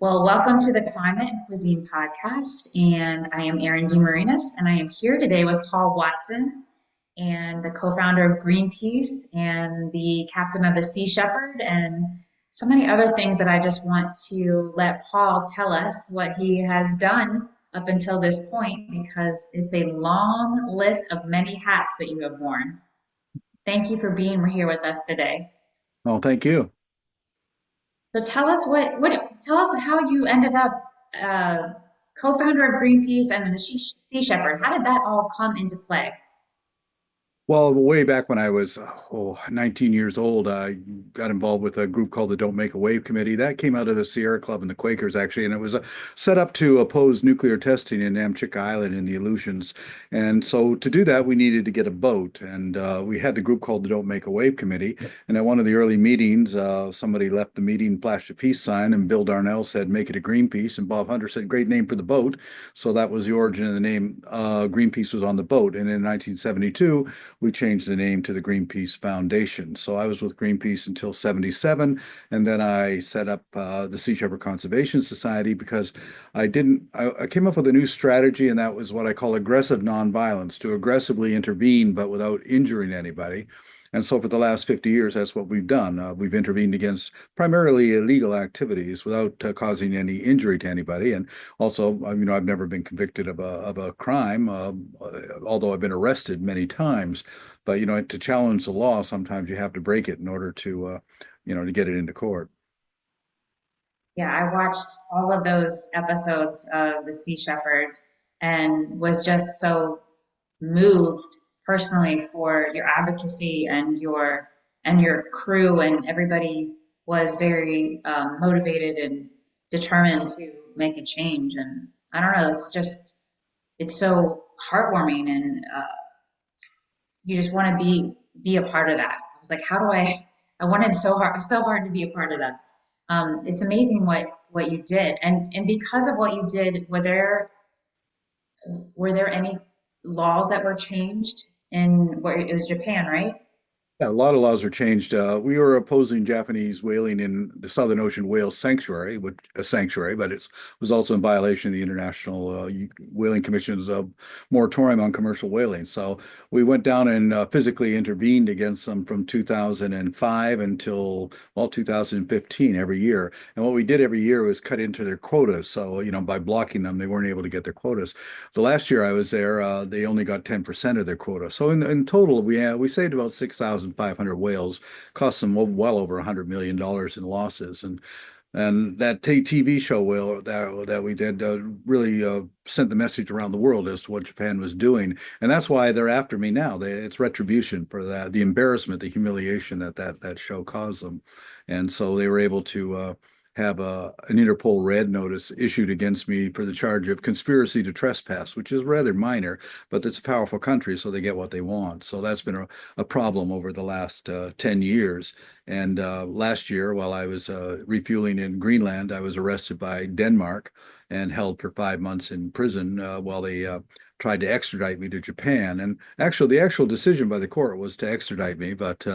Well, welcome to the Climate and Cuisine Podcast. And I am Erin DeMarinis, and I am here today with Paul Watson, and the co-founder of Greenpeace and the captain of the Sea Shepherd, and so many other things that I just want to let Paul tell us what he has done up until this point, because it's a long list of many hats that you have worn. Thank you for being here with us today. Oh, thank you. So tell us tell us how you ended up uh, co-founder of Greenpeace and then the Sea Shepherd. How did that all come into play? Well, way back when I was 19 years old, I got involved with a group called the Don't Make a Wave Committee. That came out of the Sierra Club and the Quakers, actually, and it was set up to oppose nuclear testing in Namchick Island in the Aleutians. And so to do that, we needed to get a boat, and we had the group called the Don't Make a Wave Committee. And at one of the early meetings, somebody left the meeting, flashed a peace sign, and Bill Darnell said, "Make it a Greenpeace." And Bob Hunter said, "Great name for the boat." So that was the origin of the name. Greenpeace was on the boat, and in 1972. We changed the name to the Greenpeace Foundation. So I was with Greenpeace until 77, and then I set up the Sea Shepherd Conservation Society because I came up with a new strategy, and that was what I call aggressive nonviolence, to aggressively intervene, but without injuring anybody. And so for the last 50 years, that's what we've done. We've intervened against primarily illegal activities without causing any injury to anybody. And also, I've never been convicted of a crime, although I've been arrested many times. But, to challenge the law, sometimes you have to break it in order to get it into court. Yeah, I watched all of those episodes of the Sea Shepherd and was just so moved personally for your advocacy and your crew, and everybody was very motivated and determined to make a change. And I don't know, it's so heartwarming, and you just want to be a part of that. I was like, how do I wanted so hard to be a part of that. It's amazing what you did, and because of what you did, were there any laws that were changed in where it was Japan, right? Yeah, a lot of laws are changed. We were opposing Japanese whaling in the Southern Ocean Whale Sanctuary, which a sanctuary, but it was also in violation of the International Whaling Commission's moratorium on commercial whaling. So we went down and physically intervened against them from 2005 until, well, 2015 every year. And what we did every year was cut into their quotas. So, by blocking them, they weren't able to get their quotas. The last year I was there, they only got 10% of their quota. So in total, we saved about 6,500 whales, cost them well over $100 million in losses. And that TV show whale that we did really sent the message around the world as to what Japan was doing, and that's why they're after me now. It's retribution for the embarrassment, the humiliation that show caused them, and so they were able to have an Interpol red notice issued against me for the charge of conspiracy to trespass, which is rather minor, but it's a powerful country, so they get what they want. So that's been a problem over the last 10 years. And last year, while I was refueling in Greenland, I was arrested by Denmark and held for 5 months in prison while they tried to extradite me to Japan. And actually, the actual decision by the court was to extradite me, but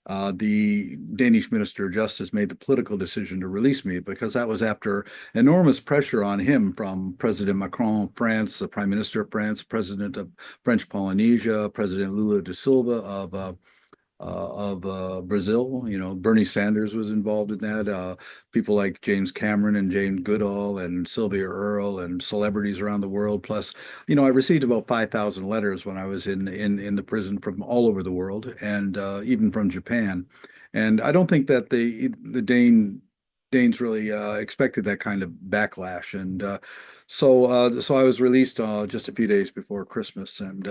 the Danish Minister of Justice made the political decision to release me because that was after enormous pressure on him from President Macron of France, the Prime Minister of France, President of French Polynesia, President Lula da Silva of Brazil. Bernie Sanders was involved in that. People like James Cameron and Jane Goodall and Sylvia Earle and celebrities around the world. Plus, I received about 5,000 letters when I was in the prison from all over the world, and even from Japan. And I don't think that the Danes really expected that kind of backlash. And so I was released just a few days before Christmas and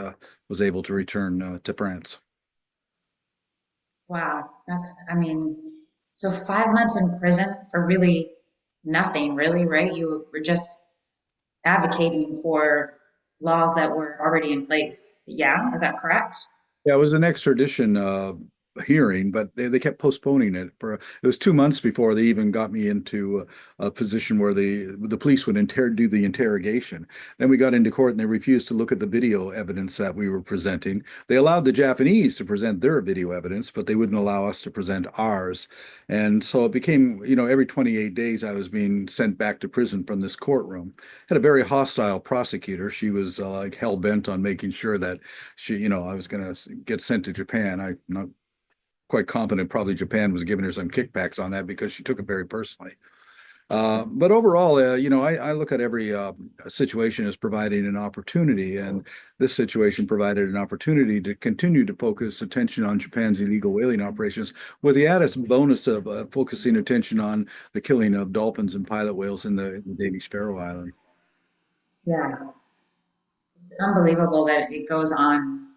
was able to return to France. Wow, I mean, so 5 months in prison for really nothing, really, right? You were just advocating for laws that were already in place. Yeah, is that correct? Yeah, it was an extradition hearing, but they kept postponing it for it was 2 months before they even got me into a position where the police would do the interrogation. Then we got into court and they refused to look at the video evidence that we were presenting. They allowed the Japanese to present their video evidence, but they wouldn't allow us to present ours. And so it became, every 28 days I was being sent back to prison from this courtroom. Had a very hostile prosecutor. She was like hell bent on making sure that I was going to get sent to Japan. I'm not quite confident probably Japan was giving her some kickbacks on that because she took it very personally. But overall, I look at every situation as providing an opportunity, and this situation provided an opportunity to continue to focus attention on Japan's illegal whaling operations, with the added bonus of focusing attention on the killing of dolphins and pilot whales in the Danish Faroe Island. Yeah, it's unbelievable that it goes on,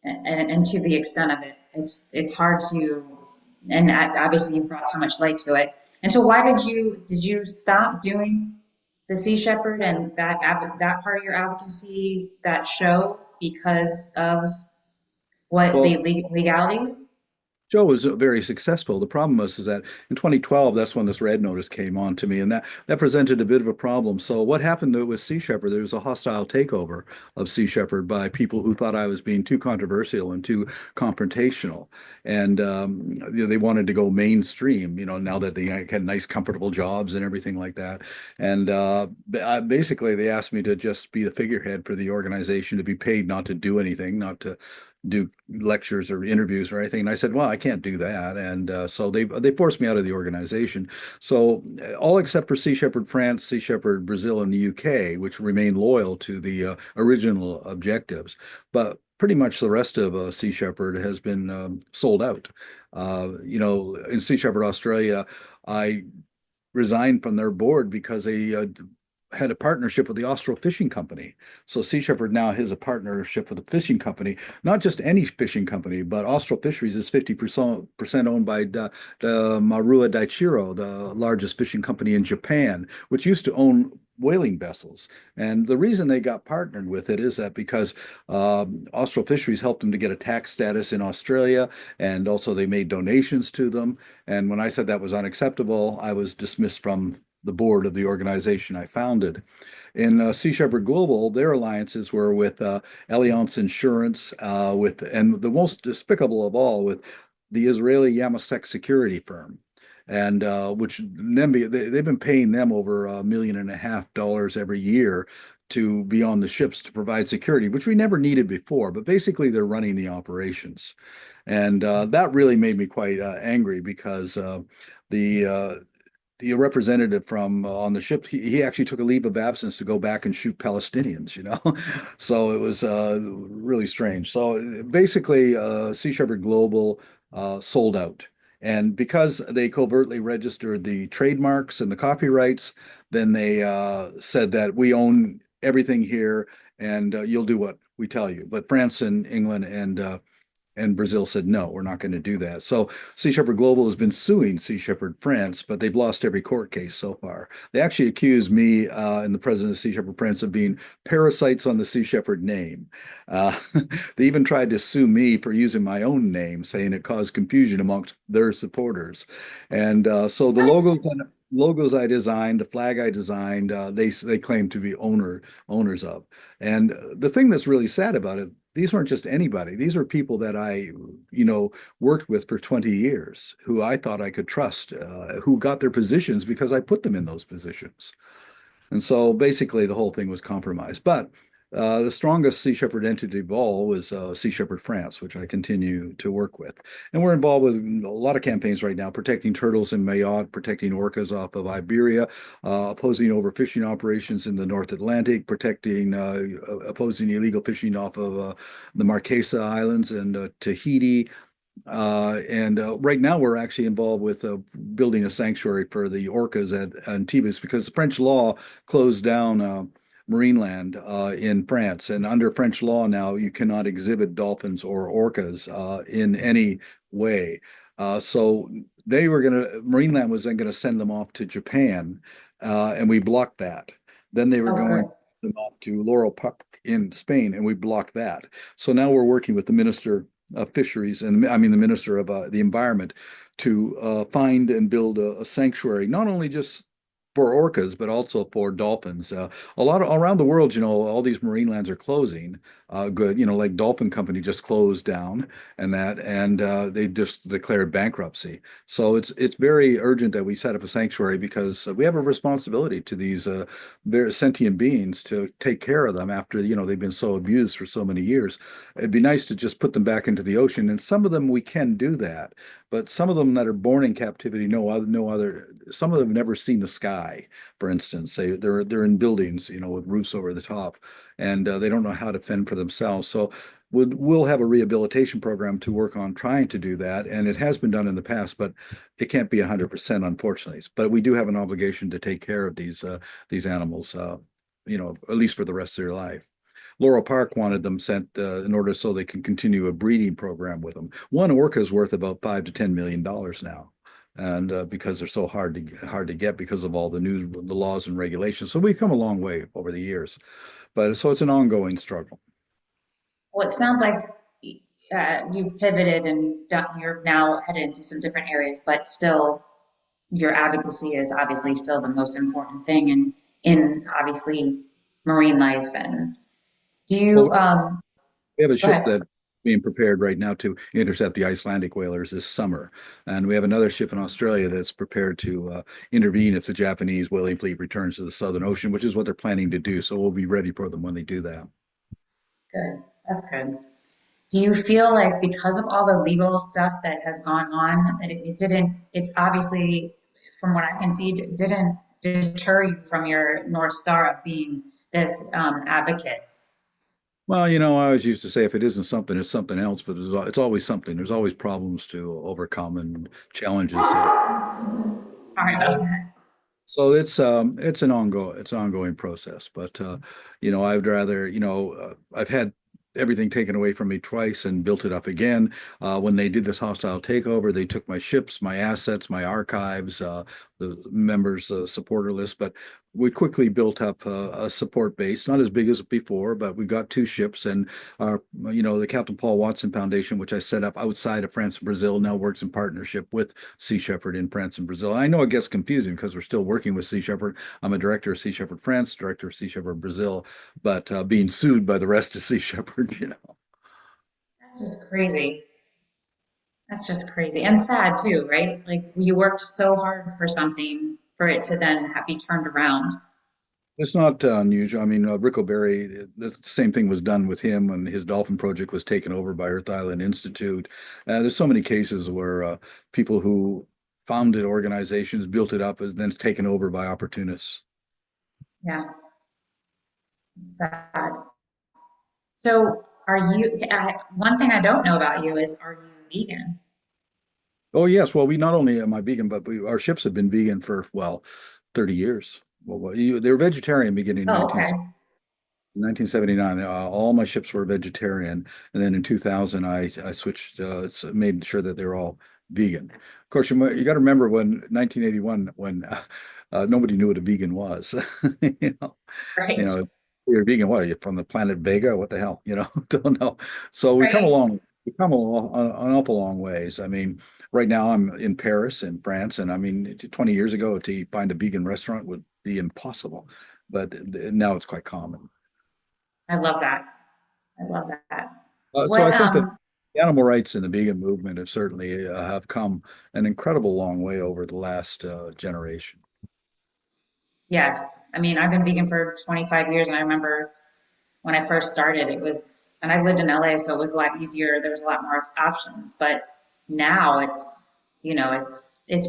and to the extent of it, it's hard to, and obviously you brought so much light to it. And so, why did you stop doing the Sea Shepherd and that part of your advocacy, that show, because of what the Well, legalities? Joe was very successful. The problem was is that in 2012, that's when this red notice came on to me, and that presented a bit of a problem. So what happened with Sea Shepherd? There was a hostile takeover of Sea Shepherd by people who thought I was being too controversial and too confrontational, and they wanted to go mainstream. Now that they had nice, comfortable jobs and everything like that, and basically they asked me to just be the figurehead for the organization, to be paid not to do anything, not to do lectures or interviews or anything. And I said, well, I can't do that. And so they forced me out of the organization. So all except for Sea Shepherd France, Sea Shepherd Brazil, and the UK, which remain loyal to the original objectives. But pretty much the rest of Sea Shepherd has been sold out. In Sea Shepherd Australia, I resigned from their board because they had a partnership with the Austral Fishing Company. So Sea Shepherd now has a partnership with a fishing company, not just any fishing company, but Austral Fisheries is 50% owned by the Marua Daiichiro, the largest fishing company in Japan, which used to own whaling vessels. And the reason they got partnered with it is that because Austral Fisheries helped them to get a tax status in Australia, and also they made donations to them. And when I said that was unacceptable, I was dismissed from the board of the organization I founded. In Sea Shepherd Global, their alliances were with Allianz Insurance, and the most despicable of all, with the Israeli Yamasek security firm, and which they've been paying them over $1.5 million every year to be on the ships to provide security, which we never needed before. But basically, they're running the operations, and that really made me quite angry because the the representative from on the ship, he actually took a leave of absence to go back and shoot Palestinians. So it was really strange. So basically, Sea Shepherd Global sold out. And because they covertly registered the trademarks and the copyrights, then they said that we own everything here and you'll do what we tell you. But France and England and Brazil said, no, we're not going to do that. So Sea Shepherd Global has been suing Sea Shepherd France, but they've lost every court case so far. They actually accused me and the president of Sea Shepherd France of being parasites on the Sea Shepherd name. Uh, they even tried to sue me for using my own name, saying it caused confusion amongst their supporters. And so the What? logos I designed, the flag I designed, they claim to be owners of. And the thing that's really sad about it, these weren't just anybody. These are people that I, worked with for 20 years, who I thought I could trust, who got their positions because I put them in those positions. And so basically the whole thing was compromised. But the strongest Sea Shepherd entity of all was Sea Shepherd France, which I continue to work with. And we're involved with a lot of campaigns right now, protecting turtles in Mayotte, protecting orcas off of Iberia, opposing overfishing operations in the North Atlantic, opposing illegal fishing off of the Marquesa Islands and Tahiti, and right now, we're actually involved with building a sanctuary for the orcas at Antibes because French law closed down marine land in France. And under French law now, you cannot exhibit dolphins or orcas in any way. So Marineland was then going to send them off to Japan, and we blocked that. Then they were Oh, going good. them off to Laurel Park in Spain, and we blocked that. So now we're working with the minister fisheries, and I mean the minister of the environment, to find and build a sanctuary, not only just for orcas, but also for dolphins. A lot of around the world, all these marine lands are closing. Good, like Dolphin Company just closed down, and they just declared bankruptcy. So it's very urgent that we set up a sanctuary because we have a responsibility to these very sentient beings to take care of them after they've been so abused for so many years. It'd be nice to just put them back into the ocean, and some of them we can do that, but some of them that are born in captivity, no other. Some of them have never seen the sky, for instance. They're in buildings, with roofs over the top, and they don't know how to fend for themselves. So we'll have a rehabilitation program to work on trying to do that, and it has been done in the past, but it can't be 100%, unfortunately. But we do have an obligation to take care of these animals, at least for the rest of their life. Laurel Park wanted them sent in order so they can continue a breeding program with them. One orca is worth about $5 to $10 million now, and because they're so hard to get because of all the laws and regulations. So we've come a long way over the years, but so it's an ongoing struggle. Well, it sounds like you've pivoted and you're now headed into some different areas, but still your advocacy is obviously still the most important thing in obviously marine life. And do Well, you, we have a go ship ahead. that being prepared right now to intercept the Icelandic whalers this summer, and we have another ship in Australia that's prepared to intervene if the Japanese whaling fleet returns to the Southern Ocean, which is what they're planning to do. So we'll be ready for them when they do that. Good. That's good. Do you feel like because of all the legal stuff that has gone on, that it didn't, it's obviously, from what I can see, didn't deter you from your North Star of being this advocate? Well, I always used to say if it isn't something, it's something else, but it's always something. There's always problems to overcome and challenges. Sorry about that. So it's an ongoing process. But I'd rather, I've had everything taken away from me twice and built it up again. When they did this hostile takeover, they took my ships, my assets, my archives, the members supporter list. But we quickly built up a support base, not as big as before, but we got two ships, and the Captain Paul Watson Foundation, which I set up outside of France and Brazil, now works in partnership with Sea Shepherd in France and Brazil. I know it gets confusing because we're still working with Sea Shepherd. I'm a director of Sea Shepherd France, director of Sea Shepherd Brazil, but being sued by the rest of Sea Shepherd. That's just crazy. That's just crazy and sad too, right? Like you worked so hard for something for it to then be turned around. It's not unusual. I mean, Rick O'Berry, the same thing was done with him when his dolphin project was taken over by Earth Island Institute. There's so many cases where people who founded organizations built it up and then it's taken over by opportunists. Yeah, it's sad. So, one thing I don't know about you is, are you vegan? Oh yes, well we not only am I vegan, but our ships have been vegan for 30 years. They were vegetarian beginning in Oh, okay. 1979. All my ships were vegetarian, and then in 2000 I switched, made sure that they're all vegan. Of course, you got to remember when 1981 when nobody knew what a vegan was. You know, you Right. know, you're vegan. What are you from the planet Vega? What the hell? Don't know. So Right. we come an awful long ways. I mean, right now I'm in Paris, in France, and I mean, 20 years ago to find a vegan restaurant would be impossible, but now it's quite common. I love that. I love that. So What, I think that the animal rights and the vegan movement have certainly have come an incredible long way over the last generation. yes. I mean, I've been vegan for 25 years and I remember when I first started, and I lived in LA, so it was a lot easier. There was a lot more options. But now it's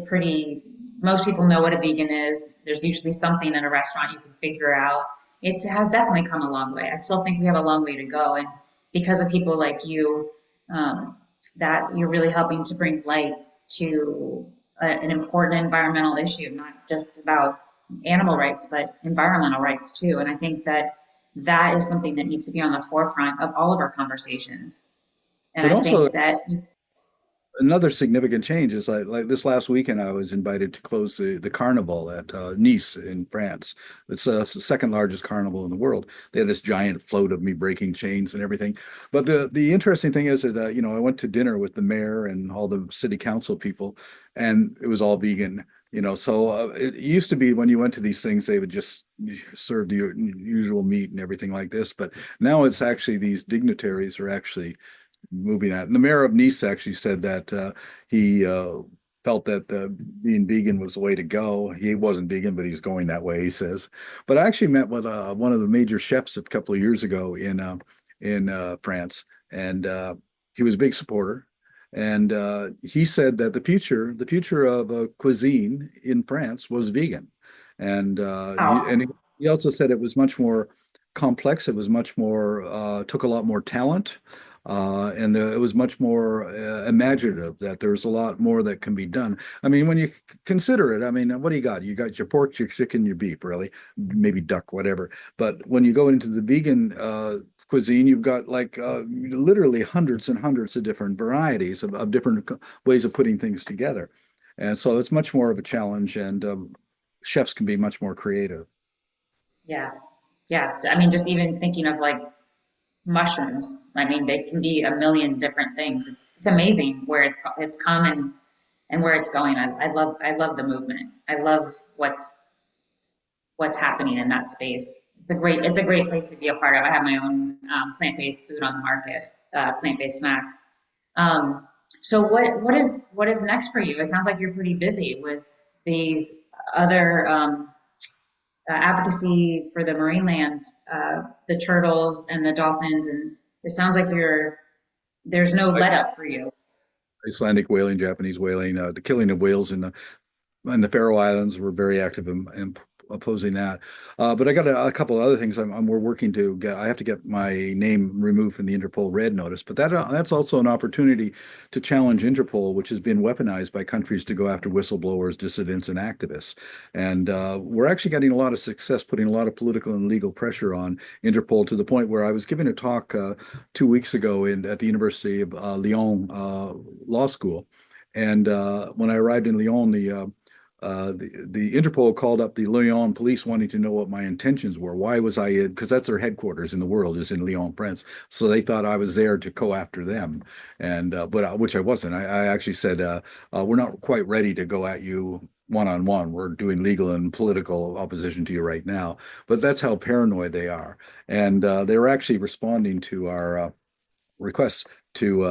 pretty, most people know what a vegan is. There's usually something in a restaurant you can figure out. It has definitely come a long way. I still think we have a long way to go. And because of people like you, um, that you're really helping to bring light to an important environmental issue, not just about animal rights, but environmental rights too. And I think that that is something that needs to be on the forefront of all of our conversations. And It I also think that, another significant change is like this last weekend, I was invited to close the carnival at Nice in France. It's the second largest carnival in the world. They had this giant float of me breaking chains and everything. But the interesting thing is that I went to dinner with the mayor and all the city council people, and it was all vegan. So it used to be when you went to these things, they would just serve the usual meat and everything like this. But now it's actually these dignitaries are actually moving that. And the mayor of Nice actually said that he felt that being vegan was the way to go. He wasn't vegan, but he's going that way, he says. But I actually met with one of the major chefs a couple of years ago in France, and he was a big supporter. And he said that the future of cuisine in France was vegan, and Wow. he also said it was much more complex. It was much more took a lot more talent and it was much more imaginative, that there's a lot more that can be done. I mean, when you consider it, I mean, what do you got? You got your pork, your chicken, your beef, really, maybe duck, whatever. But when you go into the vegan cuisine, you've got like literally hundreds and hundreds of different varieties of different ways of putting things together. And so it's much more of a challenge, and chefs can be much more creative. Yeah. Yeah. I mean, just even thinking of like mushrooms. I mean, they can be a million different things. It's amazing where it's common and where it's going. I love the movement. I love what's happening in that space. It's a great place to be a part of. I have my own plant-based food on the market, plant-based snack. So what is next for you? It sounds like you're pretty busy with these other advocacy for the marine lands, the turtles and the dolphins, and it sounds like there's no let up for you. Icelandic whaling, Japanese whaling, the killing of whales in the Faroe Islands were very active in opposing that. But I got a couple of other things we're working to get. I have to get my name removed from the Interpol red notice, but that's also an opportunity to challenge Interpol, which has been weaponized by countries to go after whistleblowers, dissidents, and activists. And we're actually getting a lot of success, putting a lot of political and legal pressure on Interpol to the point where I was giving a talk 2 weeks ago at the University of Lyon Law School. And when I arrived in Lyon, the Interpol called up the Lyon police wanting to know what my intentions were. Why was I in? Because that's their headquarters in the world is in Lyon, France. So they thought I was there to go after them, and but which I wasn't. I actually said we're not quite ready to go at you one on one. We're doing legal and political opposition to you right now. But that's how paranoid they are, and they were actually responding to our requests to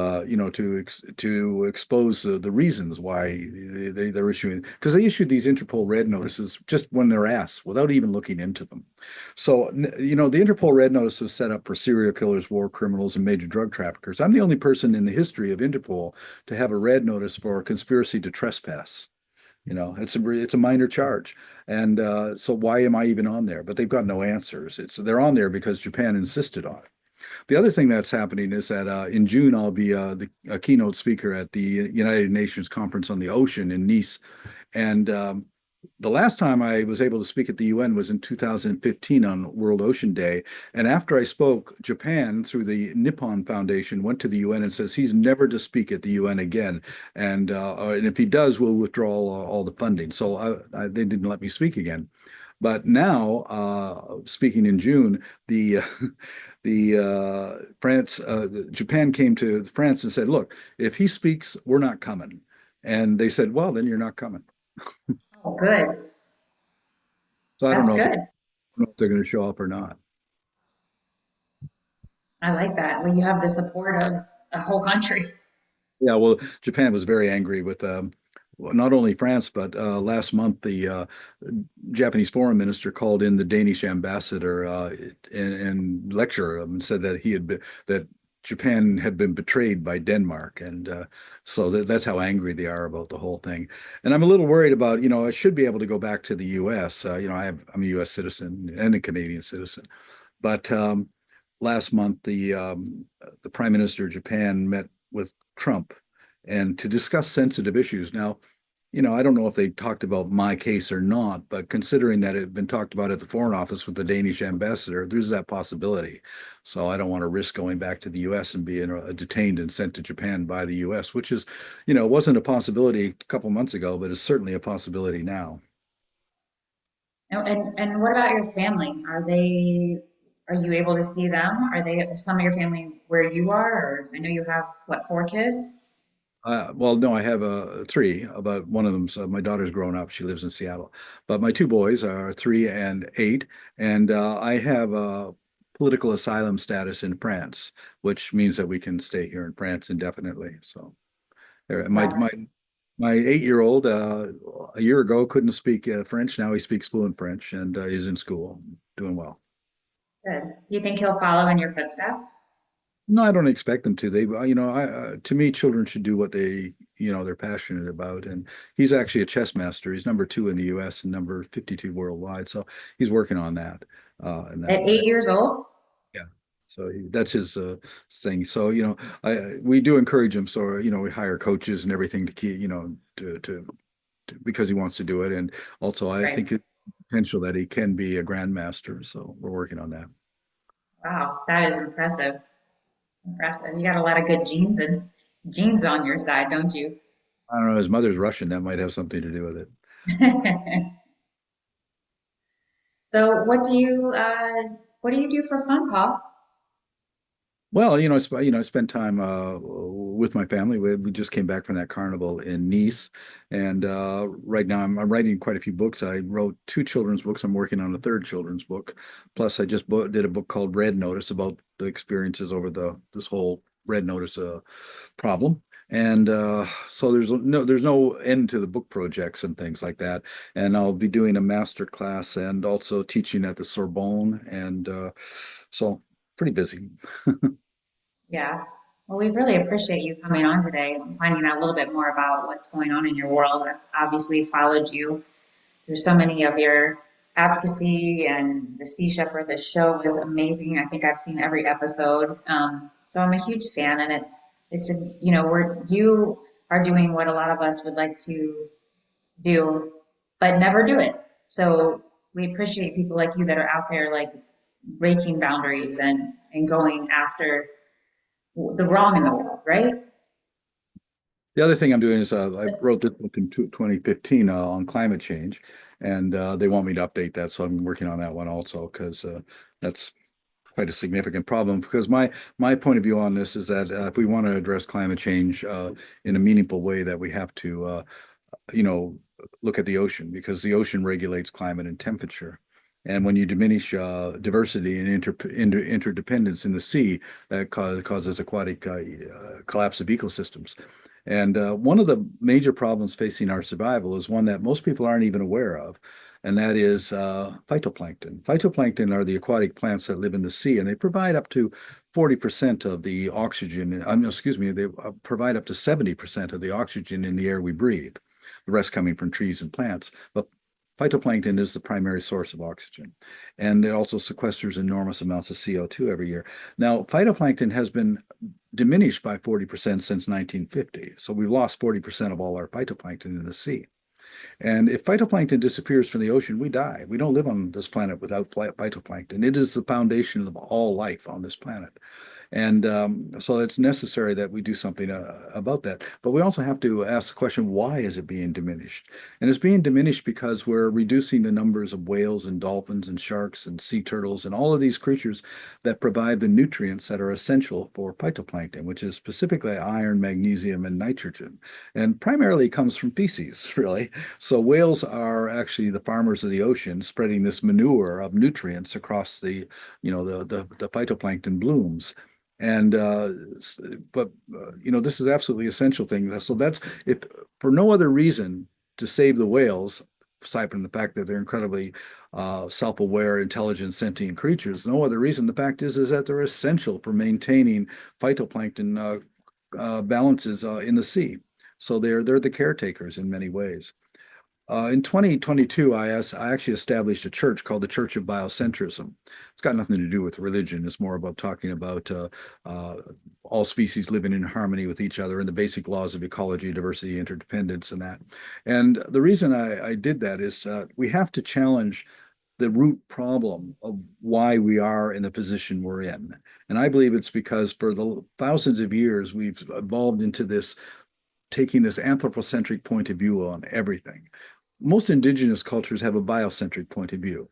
to expose the reasons why they're issuing, because they issued these Interpol red notices just when they're asked without even looking into them. So the Interpol red notice was set up for serial killers, war criminals, and major drug traffickers. I'm the only person in the history of Interpol to have a red notice for conspiracy to trespass. It's a minor charge, and so why am I even on there? But they've got no answers. They're on there because Japan insisted on it. The other thing that's happening is that in June, I'll be a keynote speaker at the United Nations Conference on the Ocean in Nice. And the last time I was able to speak at the UN was in 2015 on World Ocean Day. And after I spoke, Japan, through the Nippon Foundation, went to the UN and says he's never to speak at the UN again. And if he does, we'll withdraw all the funding. So they didn't let me speak again. But now, speaking in June, the Japan came to France and said, "Look, if he speaks, we're not coming." And they said, "Well, then you're not coming." Oh, good. So I don't That's know if good. they're going to show up or not. I like that. Well, you have the support of a whole country. Yeah, well, Japan was very angry with well, not only France, but last month the Japanese foreign minister called in the Danish ambassador and lectured him and said that that Japan had been betrayed by Denmark, and so that's how angry they are about the whole thing. And I'm a little worried about, I should be able to go back to the U.S. I'm a U.S. citizen and a Canadian citizen, but last month the Prime Minister of Japan met with Trump and to discuss sensitive issues. Now, I don't know if they talked about my case or not, but considering that it had been talked about at the Foreign Office with the Danish ambassador, there's that possibility. So I don't want to risk going back to the US and being detained and sent to Japan by the US, which is, wasn't a possibility a couple months ago, but is certainly a possibility now. And what about your family? Are you able to see them? Are they some of your family where you are? Or I know you have what, 4 kids? Well, no, I have three, but one of them's my daughter's grown up. She lives in Seattle. But my two boys are 3 and 8, and I have political asylum status in France, which means that we can stay here in France indefinitely. So my That's my my 8-year-old a year ago couldn't speak French. Now he speaks fluent French and is in school, doing well. good. Do you think he'll follow in your footsteps? No, I don't expect them to. To me, children should do what they're passionate about. And he's actually a chess master. He's number 2 in the U.S. and number 52 worldwide. So he's working on that. And At that, 8 years old? yeah. So that's his thing. So we do encourage him. So we hire coaches and everything to keep to because he wants to do it. And also, I Right. think it's potential that he can be a grandmaster. So we're working on that. Wow, that is impressive. Impressive. You got a lot of good genes on your side, don't you? I don't know. His mother's Russian. That might have something to do with it. So what do you do for fun, Paul? Well, I spent time with my family. We just came back from that carnival in Nice, and right now I'm writing quite a few books. I wrote 2 children's books. I'm working on a third children's book. Plus, I just did a book called Red Notice about the experiences over this whole Red Notice problem. And so there's no end to the book projects and things like that. And I'll be doing a master class and also teaching at the Sorbonne, and so pretty busy. Yeah. Well, we really appreciate you coming on today and finding out a little bit more about what's going on in your world. I've obviously followed you through so many of your advocacy and the Sea Shepherd. The show was amazing. I think I've seen every episode. So I'm a huge fan, and it's a, you are doing what a lot of us would like to do, but never do it. So we appreciate people like you that are out there like breaking boundaries and going after the wrong in the world, right? The other thing I'm doing is I wrote this book in 2015 on climate change, and they want me to update that, so I'm working on that one also because that's quite a significant problem. Because my point of view on this is that if we want to address climate change in a meaningful way, that we have to you know, look at the ocean because the ocean regulates climate and temperature. And when you diminish diversity and interdependence in the sea, that causes aquatic collapse of ecosystems. And one of the major problems facing our survival is one that most people aren't even aware of, and that is phytoplankton. Phytoplankton are the aquatic plants that live in the sea, and they provide up to 40% of the oxygen. Excuse me, they provide up to 70% of the oxygen in the air we breathe, the rest coming from trees and plants. But phytoplankton is the primary source of oxygen, and it also sequesters enormous amounts of CO2 every year. Now, phytoplankton has been diminished by 40% since 1950. So we've lost 40% of all our phytoplankton in the sea. And if phytoplankton disappears from the ocean, we die. We don't live on this planet without phytoplankton. It is the foundation of all life on this planet. And so it's necessary that we do something about that. But we also have to ask the question, why is it being diminished? And it's being diminished because we're reducing the numbers of whales and dolphins and sharks and sea turtles and all of these creatures that provide the nutrients that are essential for phytoplankton, which is specifically iron, magnesium, and nitrogen. And primarily comes from feces, really. So whales are actually the farmers of the ocean, spreading this manure of nutrients across the phytoplankton blooms. And but this is absolutely essential thing. So that's if for no other reason to save the whales, aside from the fact that they're incredibly self-aware, intelligent, sentient creatures, no other reason. The fact is that they're essential for maintaining phytoplankton balances in the sea. So they're the caretakers in many ways. In 2022, I actually established a church called the Church of Biocentrism. It's got nothing to do with religion. It's more about talking about uh, all species living in harmony with each other and the basic laws of ecology, diversity, interdependence, and that. And the reason I did that is we have to challenge the root problem of why we are in the position we're in. And I believe it's because for the thousands of years, we've evolved into this taking this anthropocentric point of view on everything. Most indigenous cultures have a biocentric point of view,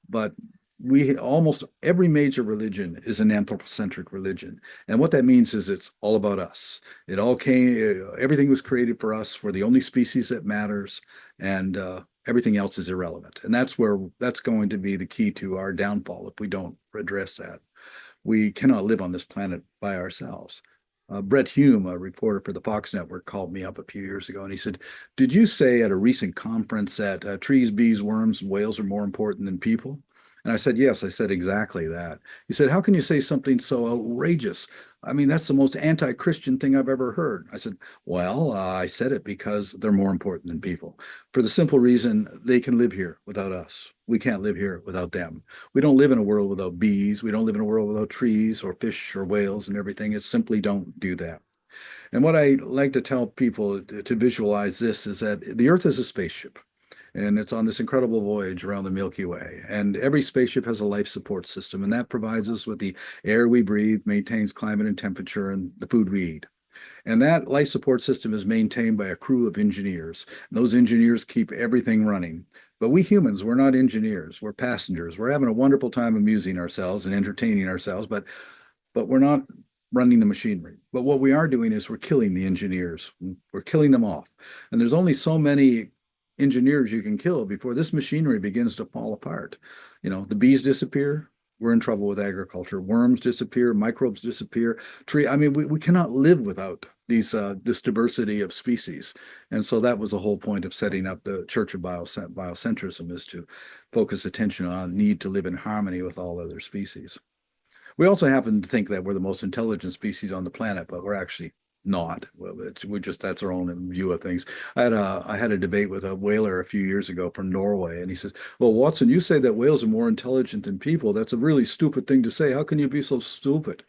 but we almost every major religion is an anthropocentric religion. And what that means is it's all about us. It all came, everything was created for us. We're the only species that matters, and everything else is irrelevant. And that's going to be the key to our downfall if we don't address that. We cannot live on this planet by ourselves. Brett Hume, a reporter for the Fox Network, called me up a few years ago and he said, "Did you say at a recent conference that trees, bees, worms, and whales are more important than people?" And I said, "Yes." I said exactly that. He said, "How can you say something so outrageous? I mean, that's the most anti-Christian thing I've ever heard." I said, "Well, I said it because they're more important than people. For the simple reason they can live here without us. We can't live here without them. We don't live in a world without bees. We don't live in a world without trees or fish or whales and everything. It simply don't do that." And what I like to tell people to visualize this is that the Earth is a spaceship and it's on this incredible voyage around the Milky Way. And every spaceship has a life support system, and that provides us with the air we breathe, maintains climate and temperature, and the food we eat. And that life support system is maintained by a crew of engineers. And those engineers keep everything running. But we humans, we're not engineers, we're passengers. We're having a wonderful time amusing ourselves and entertaining ourselves, but we're not running the machinery. But what we are doing is we're killing the engineers. We're killing them off. And there's only so many engineers you can kill before this machinery begins to fall apart. You know, the bees disappear, we're in trouble with agriculture. Worms disappear, microbes disappear. I mean, we cannot live without this diversity of species. And so that was the whole point of setting up the Church of Biocentrism, is to focus attention on need to live in harmony with all other species. We also happen to think that we're the most intelligent species on the planet, but we're actually not. Well, we just that's our own view of things. I had a debate with a whaler a few years ago from Norway, and he says, "Well, Watson, you say that whales are more intelligent than people. That's a really stupid thing to say. How can you be so stupid?"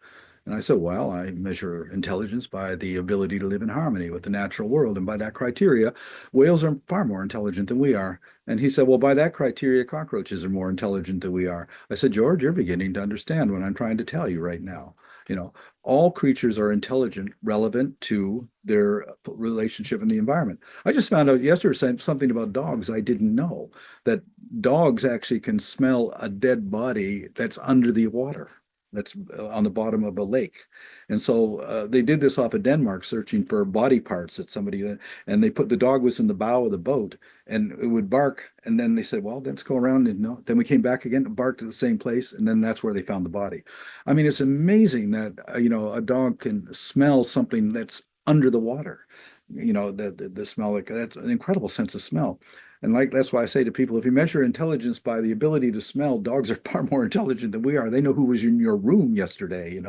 And I said, "Well, I measure intelligence by the ability to live in harmony with the natural world, and by that criteria, whales are far more intelligent than we are." And he said, "Well, by that criteria, cockroaches are more intelligent than we are." I said, "George, you're beginning to understand what I'm trying to tell you right now. You know, all creatures are intelligent, relevant to their relationship in the environment." I just found out yesterday something about dogs I didn't know, that dogs actually can smell a dead body that's under the water, that's on the bottom of a lake. And so they did this off of Denmark, searching for body parts that somebody, and they put the dog was in the bow of the boat and it would bark. And then they said, "Well, let's go around." And no, then we came back again and barked at the same place. And then that's where they found the body. I mean, it's amazing that, a dog can smell something that's under the water. The smell, like that's an incredible sense of smell. And like that's why I say to people, if you measure intelligence by the ability to smell, dogs are far more intelligent than we are. They know who was in your room yesterday,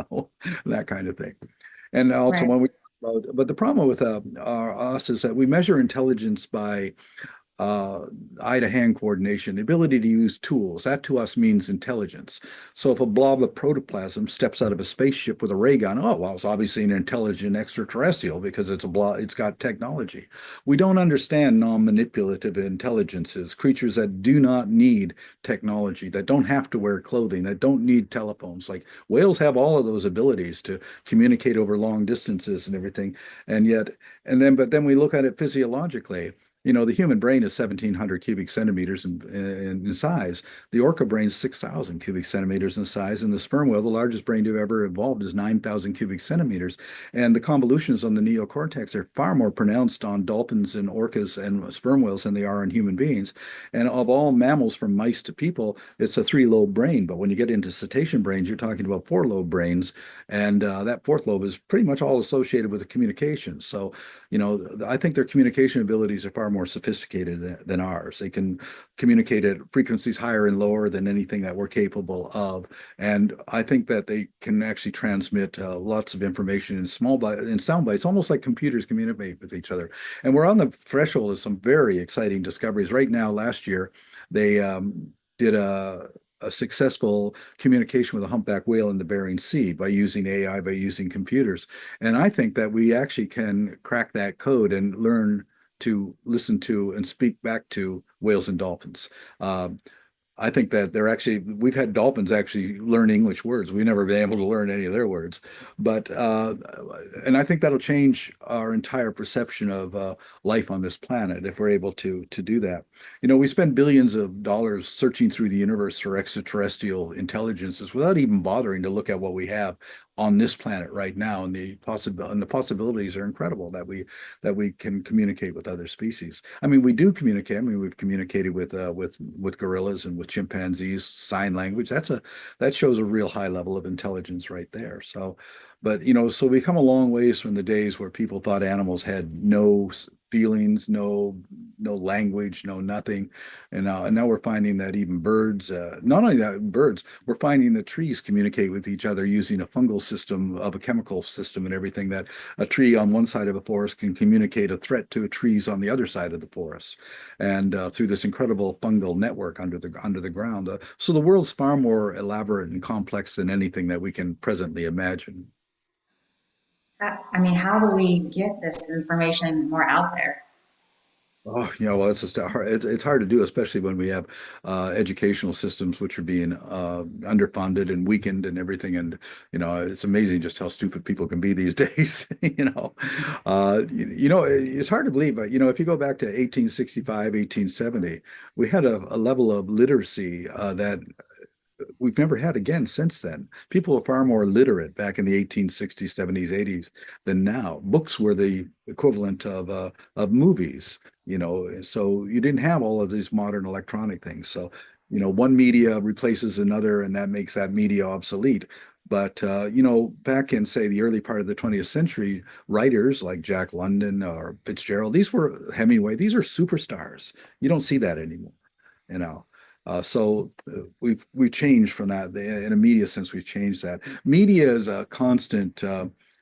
that kind of thing. And also Right. when we but the problem with us is that we measure intelligence by uh, eye-to-hand coordination, the ability to use tools. That to us means intelligence. So if a blob of protoplasm steps out of a spaceship with a ray gun, oh, well, it's obviously an intelligent extraterrestrial because it's a blob, it's got technology. We don't understand non-manipulative intelligences, creatures that do not need technology, that don't have to wear clothing, that don't need telephones. Like whales have all of those abilities to communicate over long distances and everything. But then we look at it physiologically. The human brain is 1,700 cubic centimeters in size. The orca brain is 6,000 cubic centimeters in size. And the sperm whale, the largest brain to have ever evolved, is 9,000 cubic centimeters. And the convolutions on the neocortex are far more pronounced on dolphins and orcas and sperm whales than they are in human beings. And of all mammals, from mice to people, it's a three-lobe brain. But when you get into cetacean brains, you're talking about four-lobe brains. And that fourth lobe is pretty much all associated with the communication. So, I think their communication abilities are far more sophisticated than ours. They can communicate at frequencies higher and lower than anything that we're capable of. And I think that they can actually transmit lots of information in in sound bites, almost like computers communicate with each other. And we're on the threshold of some very exciting discoveries. Right now, last year, they did a successful communication with a humpback whale in the Bering Sea by using AI, by using computers. And I think that we actually can crack that code and learn to listen to and speak back to whales and dolphins. Um, I think that we've had dolphins actually learn English words. We've never been able to learn any of their words. But, and I think that'll change our entire perception of life on this planet if we're able to do that. You know, we spend billions of dollars searching through the universe for extraterrestrial intelligences without even bothering to look at what we have on this planet right now. And the possibilities are incredible that we can communicate with other species. I mean, we do communicate. I mean, we've communicated with gorillas and with chimpanzees, sign language. That shows a real high level of intelligence right there. So, but you know, so we come a long ways from the days where people thought animals had no feelings, no language, no nothing, and now we're finding that even birds, not only that birds, we're finding that trees communicate with each other using a fungal system of a chemical system and everything. That a tree on one side of a forest can communicate a threat to trees on the other side of the forest, and through this incredible fungal network under the ground. So the world's far more elaborate and complex than anything that we can presently imagine. I mean, how do we get this information more out there? Oh, yeah, well, it's just hard. It's hard to do, especially when we have educational systems which are being underfunded and weakened and everything. And you know, it's amazing just how stupid people can be these days. It's hard to believe. You know, if you go back to 1865, 1870, we had a level of literacy that we've never had again since then. People were far more literate back in the 1860s, 70s, 80s than now. Books were the equivalent of movies, you know, so you didn't have all of these modern electronic things. So, you know, one media replaces another, and that makes that media obsolete. But you know, back in say the early part of the 20th century, writers like Jack London or Fitzgerald, these were Hemingway, these are superstars. You don't see that anymore, you know. We've changed from that in a media sense. We've changed that. Media is a constant.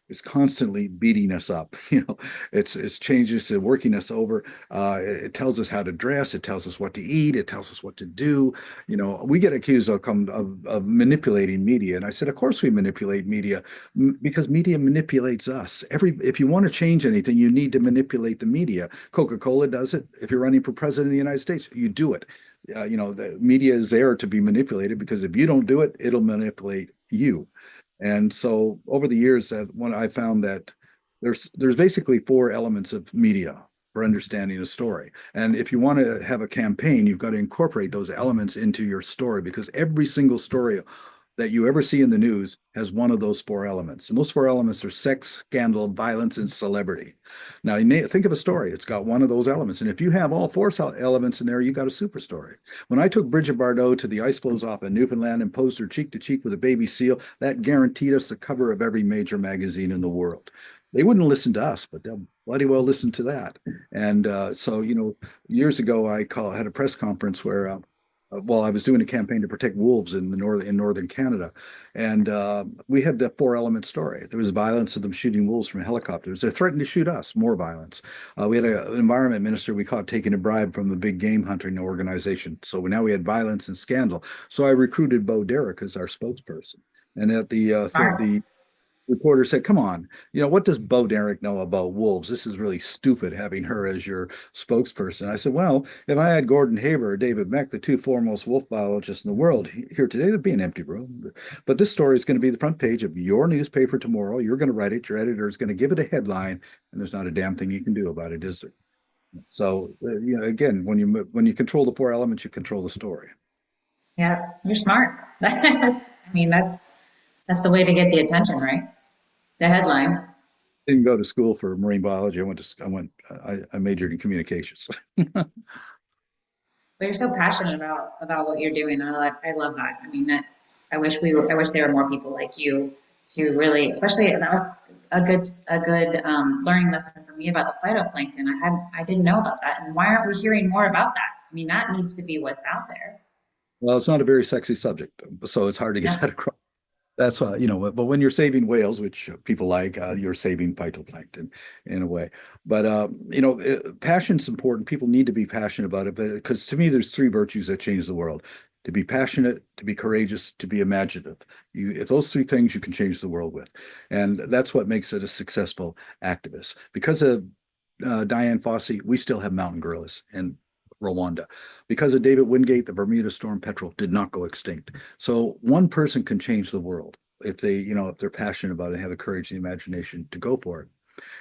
Is constantly beating us up. You know, it's changes to working us over. It tells us how to dress. It tells us what to eat. It tells us what to do. You know, we get accused of manipulating media, and I said, of course we manipulate media because media manipulates us. If you want to change anything, you need to manipulate the media. Coca-Cola does it. If you're running for president of the United States, you do it. You know, the media is there to be manipulated because if you don't do it, it'll manipulate you. And so over the years, that when I found that there's basically four elements of media for understanding a story. And if you want to have a campaign, you've got to incorporate those elements into your story because every single story that you ever see in the news has one of those four elements. And those four elements are sex, scandal, violence, and celebrity. Now, think of a story. It's got one of those elements. And if you have all four elements in there, you got a super story. When I took Bridget Bardot to the ice floes off of Newfoundland and posed her cheek to cheek with a baby seal, that guaranteed us the cover of every major magazine in the world. They wouldn't listen to us, but they'll bloody well listen to that. And so, you know, years ago, had a press conference where well, I was doing a campaign to protect wolves in northern Canada, and we had the four element story. There was violence of them shooting wolves from helicopters. They threatened to shoot us, more violence. We had an environment minister we caught taking a bribe from a big game hunting organization. So now we had violence and scandal. So I recruited Bo Derek as our spokesperson. And at Smart. the reporter said, "Come on, you know, what does Bo Derek know about wolves? This is really stupid having her as your spokesperson." I said, "Well, if I had Gordon Haber or David Meck, the two foremost wolf biologists in the world, here today, there'd be an empty room. But this story is going to be the front page of your newspaper tomorrow. You're going to write it. Your editor is going to give it a headline, and there's not a damn thing you can do about it, is there?" So, you know, again, when you control the four elements, you control the story. Yeah, you're smart. I mean, that's the way to get the attention, right? The headline. Didn't go to school for marine biology. I majored in communications. But you're so passionate about what you're doing. I love that. I mean, I wish there were more people like you to really, especially, and that was a good learning lesson for me about the phytoplankton. I didn't know about that. And why aren't we hearing more about that? I mean, that needs to be what's out there. Well, it's not a very sexy subject, so it's hard to get No, that across. That's why, but when you're saving whales, which people like, you're saving phytoplankton in a way. But, passion's important. People need to be passionate about it. But because to me, there's three virtues that change the world: to be passionate, to be courageous, to be imaginative. If those three things, you can change the world with. And that's what makes it a successful activist. Because of Diane Fossey, we still have mountain gorillas in Rwanda. Because of David Wingate, the Bermuda storm petrel did not go extinct. So one person can change the world if if they're passionate about it, have the courage and the imagination to go for it.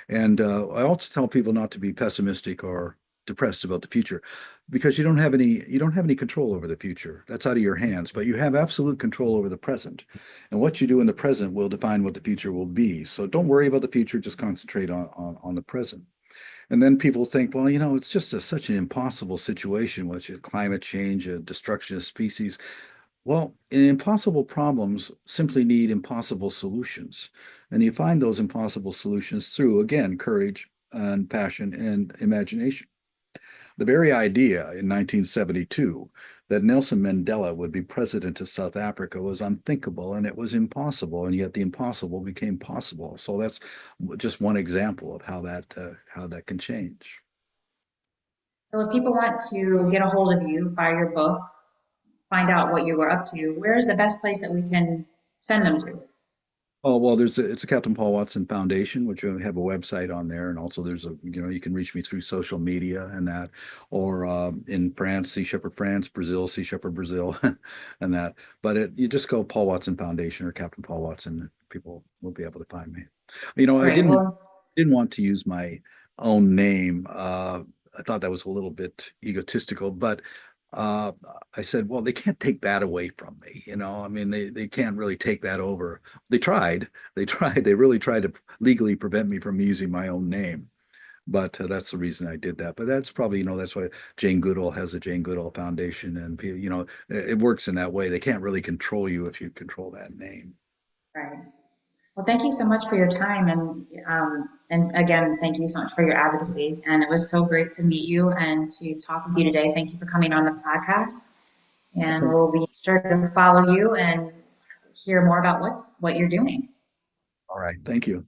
And I also tell people not to be pessimistic or depressed about the future because you don't have any control over the future. That's out of your hands, but you have absolute control over the present. And what you do in the present will define what the future will be. So don't worry about the future, just concentrate on the present. And then people think, well, it's just such an impossible situation with climate change, destruction of species. Well, impossible problems simply need impossible solutions. And you find those impossible solutions through, again, courage and passion and imagination. The very idea in 1972 that Nelson Mandela would be president of South Africa was unthinkable and it was impossible, and yet the impossible became possible. So that's just one example of how that can change. so if people want to get a hold of you, buy your book, find out what you were up to, where's the best place that we can send them to? Oh, well, it's a Captain Paul Watson Foundation, which we have a website on there. And also you can reach me through social media and that, or in France, Sea Shepherd France, Brazil, Sea Shepherd Brazil, and that. But you just go Paul Watson Foundation or Captain Paul Watson, people will be able to find me. I Great. didn't Well, didn't want to use my own name. I thought that was a little bit egotistical, but uh, I said, well, they can't take that away from me. I mean, they can't really take that over. They tried. They really tried to legally prevent me from using my own name. But that's the reason I did that. But that's probably, that's why Jane Goodall has the Jane Goodall Foundation, and it works in that way. They can't really control you if you control that name. right. Well, thank you so much for your time, and again, thank you so much for your advocacy. And it was so great to meet you and to talk with you today. Thank you for coming on the podcast, and we'll be sure to follow you and hear more about what you're doing. All right. Thank you.